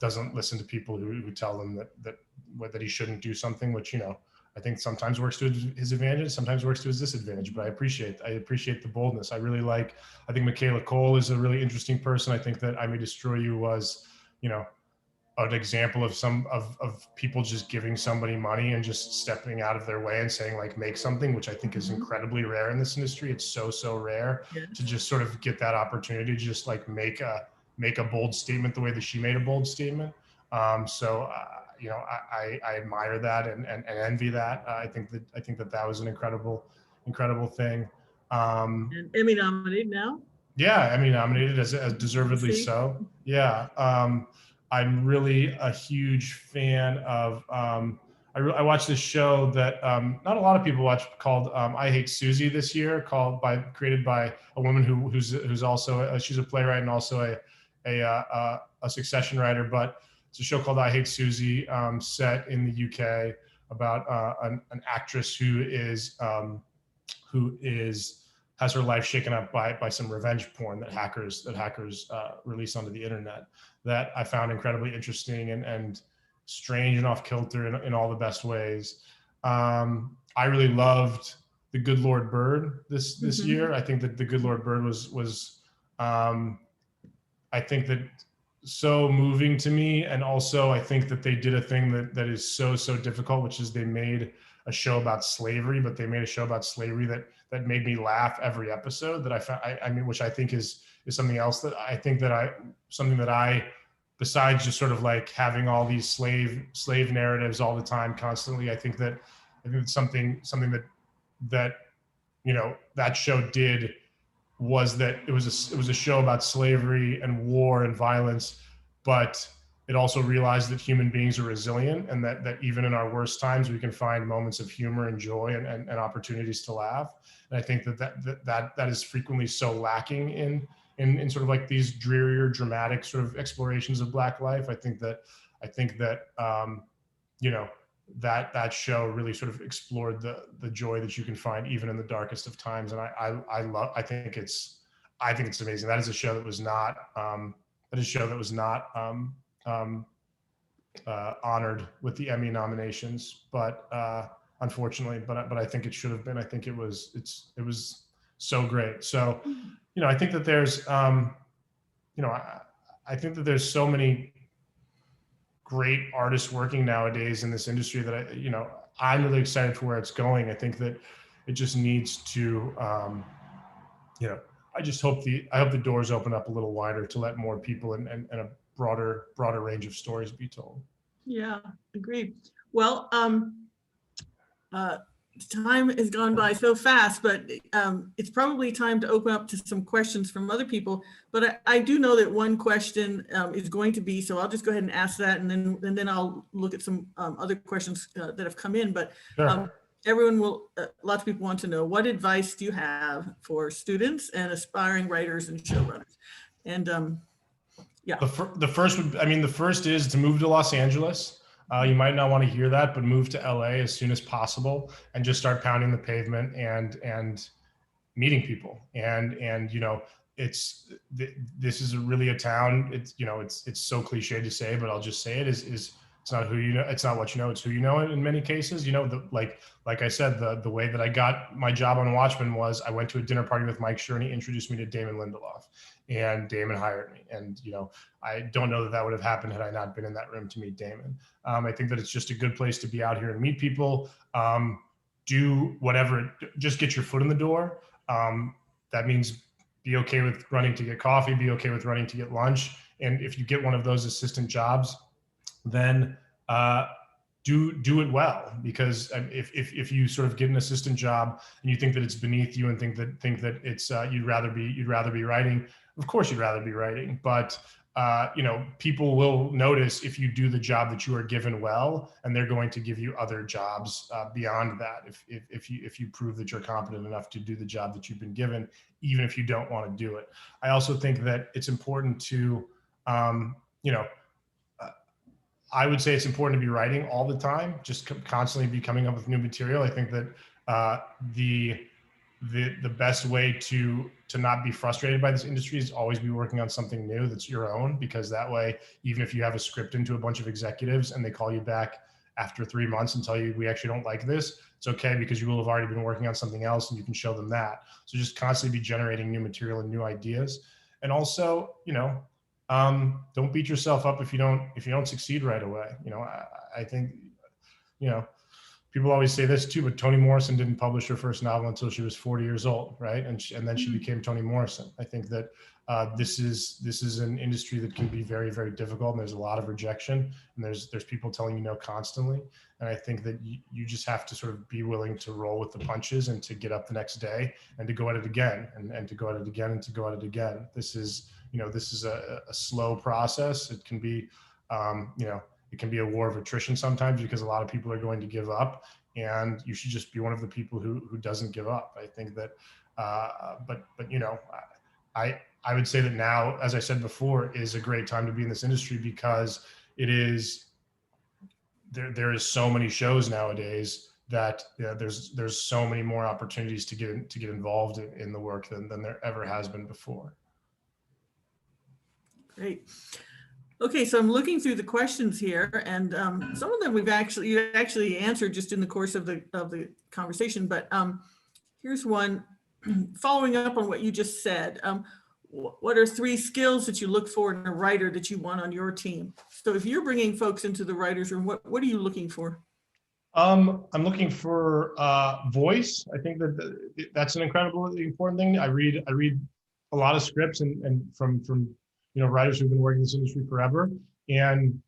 doesn't listen to people who tell him that he shouldn't do something, which I think sometimes works to his advantage, sometimes works to his disadvantage. But I appreciate the boldness. I think Michaela Cole is a really interesting person. I think that I May Destroy You was an example of people just giving somebody money and just stepping out of their way and saying, like, make something, which I think is incredibly rare in this industry. It's so rare to just sort of get that opportunity to just like make a bold statement the way that she made a bold statement. I admire that and envy that. I think that was an incredible thing. And Emmy nominated now? Yeah, Emmy nominated as deservedly so. Yeah. I'm really a huge fan of. I watched this show that not a lot of people watch called I Hate Susie this year, created by a woman who's also she's a playwright and also a Succession writer. But it's a show called I Hate Susie, set in the UK about an actress who has her life shaken up by some revenge porn that hackers release onto the internet, that I found incredibly interesting and strange and off kilter in all the best ways. I really loved The Good Lord Bird this year. I think that The Good Lord Bird was I think that so moving to me, and also I think that they did a thing that is so difficult, which is they made a show about slavery, but they made a show about slavery that made me laugh every episode. That I found, which I think is something else that I think that I, besides just sort of like having all these slave narratives all the time, constantly, I think it's something that that show did, was that it was a show about slavery and war and violence, but it also realized that human beings are resilient, and that even in our worst times, we can find moments of humor and joy and opportunities to laugh. And I think that is frequently so lacking in sort of like these drearier, dramatic sort of explorations of Black life. I think that that show really sort of explored the joy that you can find even in the darkest of times. And I think it's amazing. That is a show that was not honored with the Emmy nominations, but unfortunately, but I think it should have been. I think it was so great. So, I think that there's, I think that there's so many great artists working nowadays in this industry that I'm really excited for where it's going. I think that, It just needs to, you know, I hope the doors open up a little wider to let more people and a broader range of stories be told. Yeah, agreed. Well, time has gone by so fast, but it's probably time to open up to some questions from other people. But I do know that one question is going to be, so I'll just go ahead and ask that, and then I'll look at some other questions that have come in. But Sure. everyone will, lots of people want to know, what advice do you have for students and aspiring writers and showrunners? And yeah. The first is to move to Los Angeles. You might not want to hear that, but move to LA as soon as possible and just start pounding the pavement and meeting people. And you know, this is really a town. It's, you know, it's so cliche to say, but I'll just say it is it's not who you know, it's not what you know, it's who you know in many cases. You know, like I said, the way that I got my job on Watchmen was I went to a dinner party with Mike Schur and he introduced me to Damon Lindelof, and Damon hired me. And, you know, I don't know that would have happened had I not been in that room to meet Damon. I think that it's just a good place to be out here and meet people. Do whatever, just get your foot in the door. That means be okay with running to get coffee, be okay with running to get lunch. And if you get one of those assistant jobs, then do it well, because if you sort of get an assistant job and you think that it's beneath you and think that it's you'd rather be writing, of course you'd rather be writing, but you know, people will notice if you do the job that you are given well, and they're going to give you other jobs beyond that if you prove that you're competent enough to do the job that you've been given, even if you don't want to do it. I also think that it's important to you know, I would say it's important to be writing all the time, just constantly be coming up with new material. I think that the best way to not be frustrated by this industry is always be working on something new that's your own, because that way, even if you have a script into a bunch of executives and they call you back after 3 months and tell you, we actually don't like this, it's okay, because you will have already been working on something else and you can show them that. So just constantly be generating new material and new ideas. And also, you know, don't beat yourself up if you don't succeed right away. You know, I think, you know, people always say this too, but Toni Morrison didn't publish her first novel until she was 40 years old, right? And then she became Toni Morrison. I think that this is an industry that can be very, very difficult, and there's a lot of rejection, and there's people telling you no constantly. And I think that you just have to sort of be willing to roll with the punches and to get up the next day and to go at it again and to go at it again and to go at it again. This is, you know, this is a slow process. It can be, you know, it can be a war of attrition sometimes, because a lot of people are going to give up, and you should just be one of the people who doesn't give up. I think that, but you know, I would say that now, as I said before, is a great time to be in this industry, because it is, there is so many shows nowadays that, you know, there's so many more opportunities to get involved in the work than there ever has been before. Great. Okay, so I'm looking through the questions here, and some of them you actually answered just in the course of the conversation. But here's one, following up on what you just said. What are 3 skills that you look for in a writer that you want on your team? So if you're bringing folks into the writer's room, what are you looking for? I'm looking for voice. I think that's an incredibly important thing. I read a lot of scripts and from you know, writers who've been working in this industry forever, and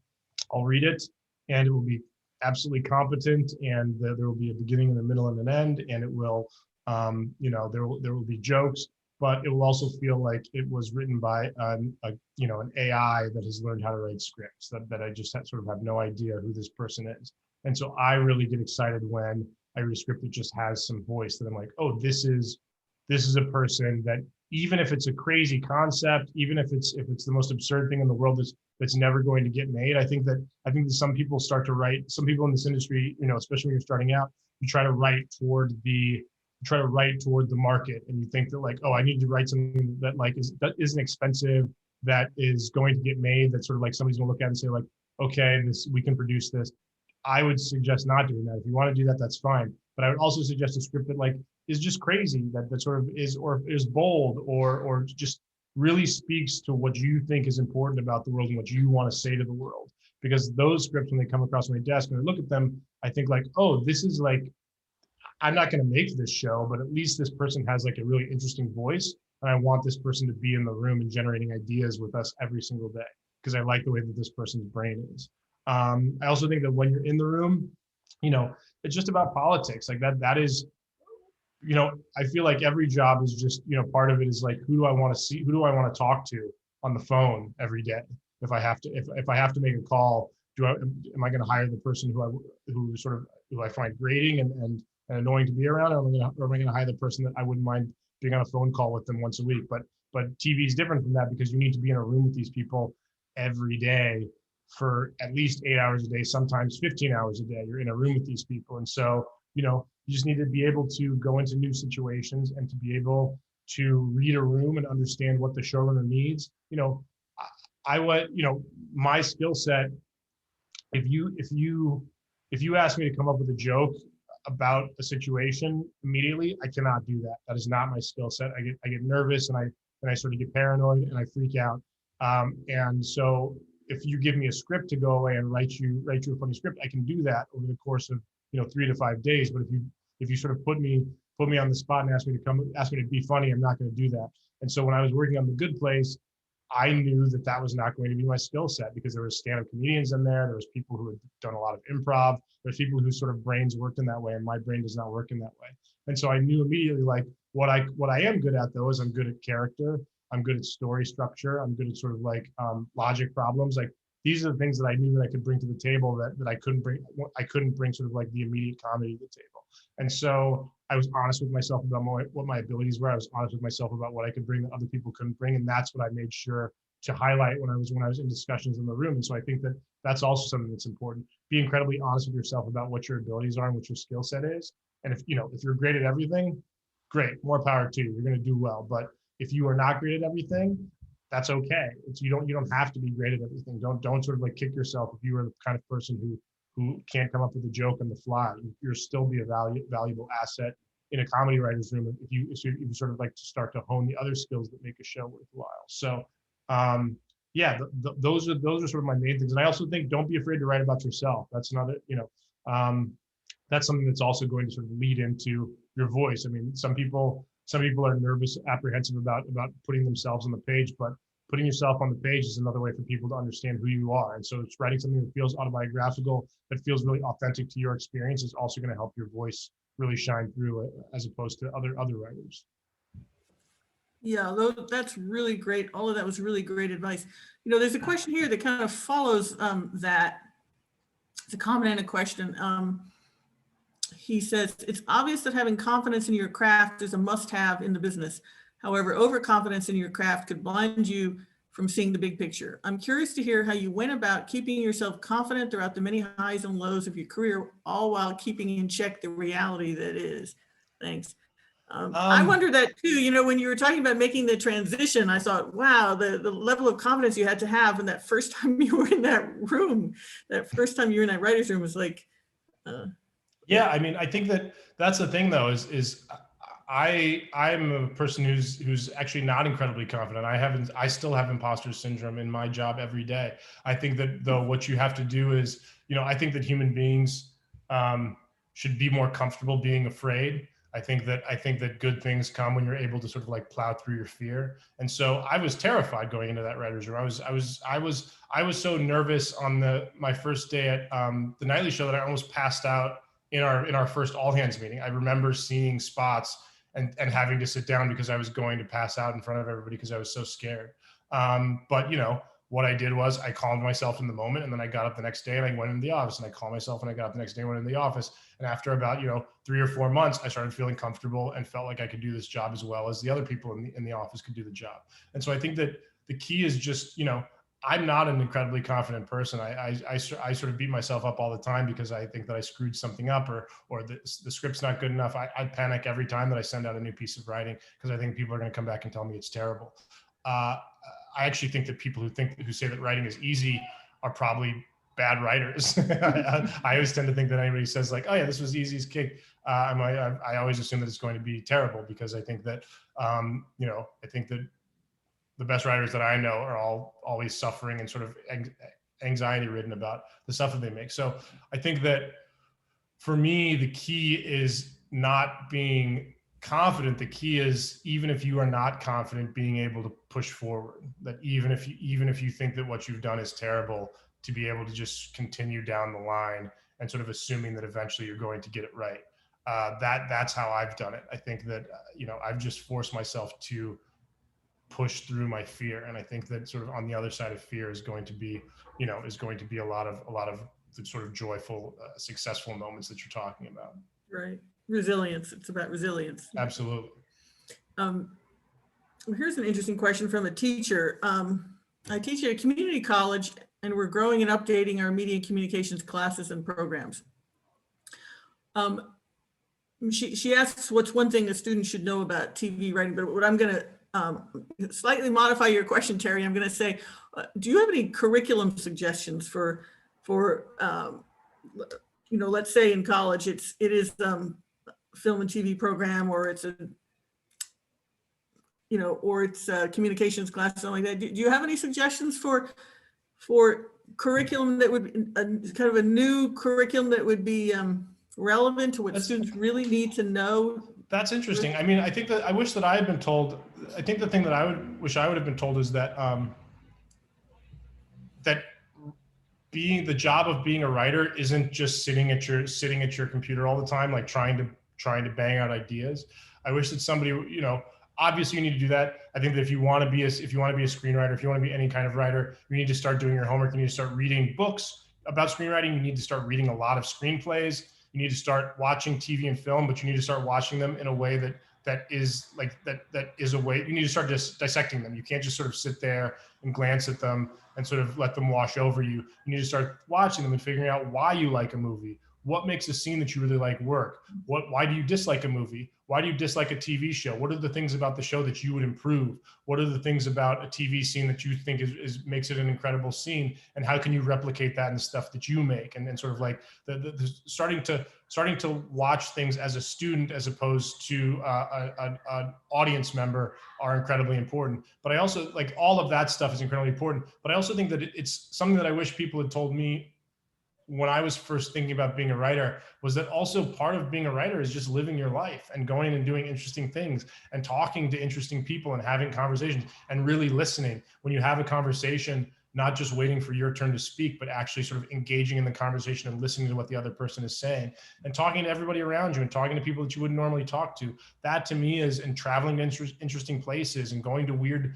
I'll read it and it will be absolutely competent, and there will be a beginning and a middle and an end, and it will, you know, there will be jokes, but it will also feel like it was written by you know, an AI that has learned how to write scripts, that I just sort of have no idea who this person is. And so I really get excited when I read a script that just has some voice, that I'm like, oh, this is a person that, even if it's a crazy concept, even if it's the most absurd thing in the world that's never going to get made, I think that some people start to write, some people in this industry, you know, especially when you're starting out, you try to write toward the market, and you think that, like, oh, I need to write something that isn't expensive, that is going to get made, that sort of like somebody's gonna look at and say, like, okay, we can produce this. I would suggest not doing that. If you want to do that, that's fine. But I would also suggest a script that, like, is just crazy, that sort of is bold, or just really speaks to what you think is important about the world and what you want to say to the world. Because those scripts, when they come across my desk and I look at them, I think, like, oh, this is like, I'm not going to make this show, but at least this person has like a really interesting voice. And I want this person to be in the room and generating ideas with us every single day because I like the way that this person's brain is. I also think that when you're in the room, it's just about politics. Like that is, I feel like every job is just, part of it is like, who do I want to see? Who do I want to talk to on the phone every day? If I have to, if I have to make a call, am I going to hire the person who I find grating and annoying to be around, or am I going to hire the person that I wouldn't mind being on a phone call with them once a week? But TV is different from that because you need to be in a room with these people every day for at least 8 hours a day, sometimes 15 hours a day. You're in a room with these people, and so you just need to be able to go into new situations and to be able to read a room and understand what the showrunner needs. My skill set. If you ask me to come up with a joke about a situation immediately, I cannot do that. That is not my skill set. I get nervous and I sort of get paranoid and I freak out. And so if you give me a script to go away and write you a funny script, I can do that over the course of 3 to 5 days. But if you sort of put me on the spot and ask me to be funny, I'm not going to do that. And so when I was working on The Good Place, I knew that was not going to be my skill set because there was stand-up comedians in there. There was people who had done a lot of improv. There's people whose sort of brains worked in that way, and my brain does not work in that way. And so I knew immediately, like, what I am good at though is I'm good at character. I'm good at story structure. I'm good at sort of like logic problems. Like these are the things that I knew that I could bring to the table that I couldn't bring. I couldn't bring sort of like the immediate comedy to the table. And so I was honest with myself about what my abilities were. I was honest with myself about what I could bring that other people couldn't bring, and that's what I made sure to highlight when I was in discussions in the room. And so I think that that's also something that's important. Be incredibly honest with yourself about what your abilities are and what your skill set is. And if you're great at everything, great, more power to you. You're going to do well. But if you are not great at everything, that's okay. You don't have to be great at everything. Don't sort of like kick yourself if you are the kind of person who can't come up with a joke on the fly. You'll still be a valuable asset in a comedy writer's room if you sort of like to start to hone the other skills that make a show worthwhile. So those are sort of my main things. And I also think don't be afraid to write about yourself. That's another, that's something that's also going to sort of lead into your voice. I mean, some people are nervous, apprehensive about putting themselves on the page, but putting yourself on the page is another way for people to understand who you are. And so it's writing something that feels autobiographical, that feels really authentic to your experience is also going to help your voice really shine through as opposed to other writers. Yeah, that's really great. All of that was really great advice. There's a question here that kind of follows that. It's a comment and a question. He says, it's obvious that having confidence in your craft is a must-have in the business. However, overconfidence in your craft could blind you from seeing the big picture. I'm curious to hear how you went about keeping yourself confident throughout the many highs and lows of your career, all while keeping in check the reality that is. Thanks. I wonder that too, when you were talking about making the transition, I thought, wow, the level of confidence you had to have in that first time you were in that room, that first time you were in that writer's room was like. Yeah, I mean, I think that's the thing though, is I'm a person who's actually not incredibly confident. I still have imposter syndrome in my job every day. I think that though what you have to do is, I think that human beings should be more comfortable being afraid. I think that good things come when you're able to sort of like plow through your fear. And so I was terrified going into that writer's room. I was so nervous on my first day at the nightly show that I almost passed out in our first all hands meeting. I remember seeing spots and having to sit down because I was going to pass out in front of everybody because I was so scared. But what I did was I calmed myself in the moment, and then I got up the next day and I went into the office, and I calmed myself and I got up the next day and went into the office. And after about 3 or 4 months, I started feeling comfortable and felt like I could do this job as well as the other people in the office could do the job. And so I think that the key is just I'm not an incredibly confident person. I sort of beat myself up all the time because I think that I screwed something up or the script's not good enough. I panic every time that I send out a new piece of writing because I think people are going to come back and tell me it's terrible. I actually think that people who say that writing is easy are probably bad writers. I always tend to think that anybody says like, oh yeah, this was easy as cake. I always assume that it's going to be terrible because I think that, I think that the best writers that I know are always suffering and sort of anxiety ridden about the stuff that they make. So I think that for me, the key is not being confident. The key is, even if you are not confident, being able to push forward. That even if you think that what you've done is terrible, to be able to just continue down the line and sort of assuming that eventually you're going to get it right. That's how I've done it. I think that I've just forced myself to push through my fear, and I think that sort of on the other side of fear is going to be a lot of the sort of joyful, successful moments that you're talking about. Right. Resilience. It's about resilience. Absolutely. Here's an interesting question from a teacher. I teach at a community college, and we're growing and updating our media and communications classes and programs. She asks, what's one thing a student should know about TV writing? But what I'm going to slightly modify your question, Terry. I'm going to say, do you have any curriculum suggestions for let's say in college it is film and TV program, or it's a communications class, something like that. Do you have any suggestions for curriculum that would kind of a new curriculum that would be relevant to what students really need to know? That's interesting. I mean, I think that I wish that I had been told. I think the thing that I would have been told is that that the job of being a writer isn't just sitting at your computer all the time, like trying to bang out ideas. I wish that somebody, obviously you need to do that. I think that if you want to be a screenwriter, if you want to be any kind of writer, you need to start doing your homework. You need to start reading books about screenwriting. You need to start reading a lot of screenplays. You need to start watching TV and film, but you need to start watching them in a way that is a way. You need to start just dissecting them. You can't just sort of sit there and glance at them and sort of let them wash over you. You need to start watching them and figuring out why you like a movie. What makes a scene that you really like work? Why do you dislike a movie? Why do you dislike a TV show? What are the things about the show that you would improve? What are the things about a TV scene that you think makes it an incredible scene? And how can you replicate that in the stuff that you make? And then sort of like the starting to watch things as a student as opposed to an audience member are incredibly important. But I also, like, all of that stuff is incredibly important. But I also think that it's something that I wish people had told me when I was first thinking about being a writer, was that also part of being a writer is just living your life and going and doing interesting things and talking to interesting people and having conversations and really listening. When you have a conversation, not just waiting for your turn to speak, but actually sort of engaging in the conversation and listening to what the other person is saying and talking to everybody around you and talking to people that you wouldn't normally talk to. That to me is, and traveling to interesting places and going to weird,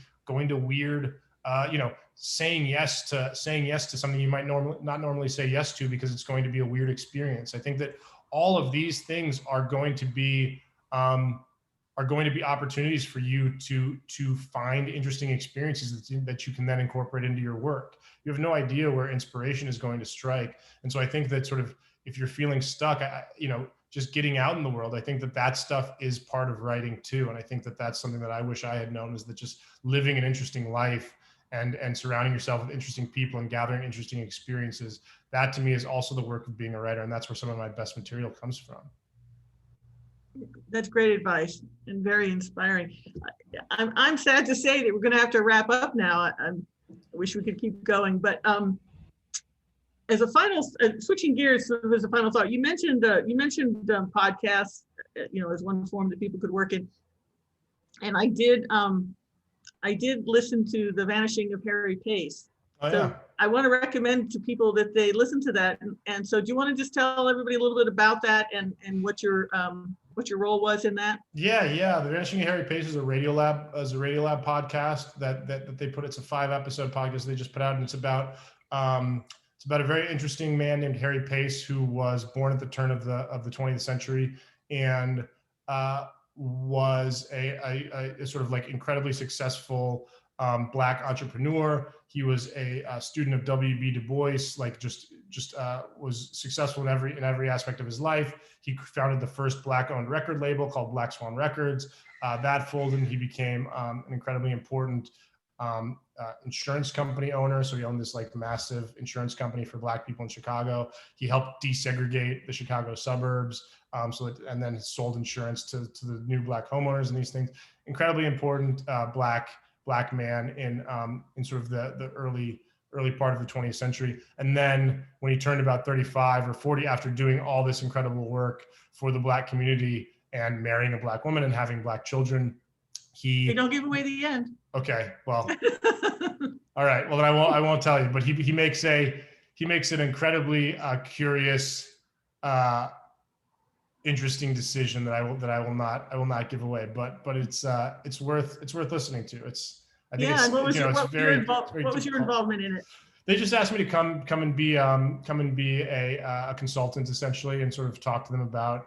saying yes to something you might not normally say yes to because it's going to be a weird experience. I think that all of these things are going to be opportunities for you to find interesting experiences that you can then incorporate into your work. You have no idea where inspiration is going to strike. And so I think that sort of, if you're feeling stuck, just getting out in the world, I think that stuff is part of writing too. And I think that that's something that I wish I had known, is that just living an interesting life and surrounding yourself with interesting people and gathering interesting experiences, that to me is also the work of being a writer. And that's where some of my best material comes from. That's great advice and very inspiring. I'm sad to say that we're going to have to wrap up now. I wish we could keep going, but as a final, switching gears, as a final thought, you mentioned podcasts, as one form that people could work in, and I did listen to The Vanishing of Harry Pace. Oh, so yeah. I want to recommend to people that they listen to that. And so do you want to just tell everybody a little bit about that and what your role was in that? Yeah. The Vanishing of Harry Pace is a Radiolab podcast that they put. It's a 5-episode podcast they just put out, and it's about a very interesting man named Harry Pace, who was born at the turn of the 20th century and was a sort of like incredibly successful Black entrepreneur. He was a student of W.B. Du Bois, was successful in every aspect of his life. He founded the first Black-owned record label called Black Swan Records. That folded, and he became an incredibly important insurance company owner. So he owned this like massive insurance company for Black people in Chicago. He helped desegregate the Chicago suburbs. And then sold insurance to the new Black homeowners and these things. Incredibly important Black man in sort of the early early part of the 20th century. And then when he turned about 35 or 40, after doing all this incredible work for the Black community and marrying a Black woman and having Black children, Hey, don't give away the end. Okay, well, all right. Well, then I won't tell you. But he makes an incredibly curious, interesting decision that I will not give away. But it's worth listening to. I think yeah. What was your involvement in it? They just asked me to come and be a consultant essentially, and sort of talk to them about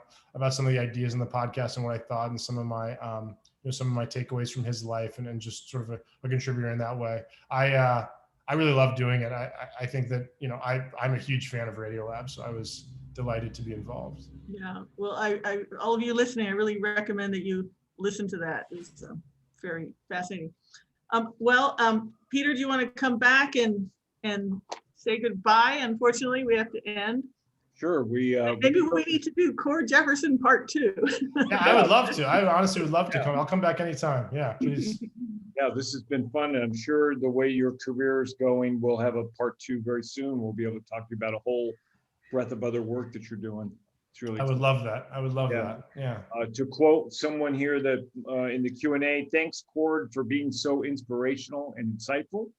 some of the ideas in the podcast and what I thought, and some of my some of my takeaways from his life, and just sort of a contributor in that way. I really love doing it. I think that I'm a huge fan of Radiolab, so I was delighted to be involved. Yeah, well, I all of you listening, I really recommend that you listen to that. It's very fascinating. Peter, do you want to come back and say goodbye? Unfortunately, we have to end. Sure. Maybe we need to do Cord Jefferson Part 2. Yeah, I would love to. I honestly would love to come. I'll come back anytime. Yeah, please. Yeah, this has been fun. And I'm sure the way your career is going, we'll have a Part 2 very soon. We'll be able to talk to you about a whole breadth of other work that you're doing. It's really I would love that. I would love that. Yeah. To quote someone here that in the Q&A, thanks Cord for being so inspirational and insightful.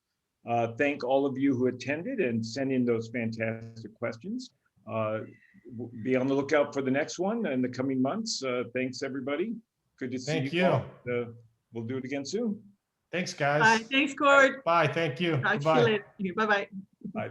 Thank all of you who attended and sent in those fantastic questions. Be on the lookout for the next one in the coming months. Thanks everybody. Good to see you. Thank you. We'll do it again soon. Thanks guys. Bye. Thanks Cord. Bye. Thank you. Talk to you later. Bye-bye. Bye.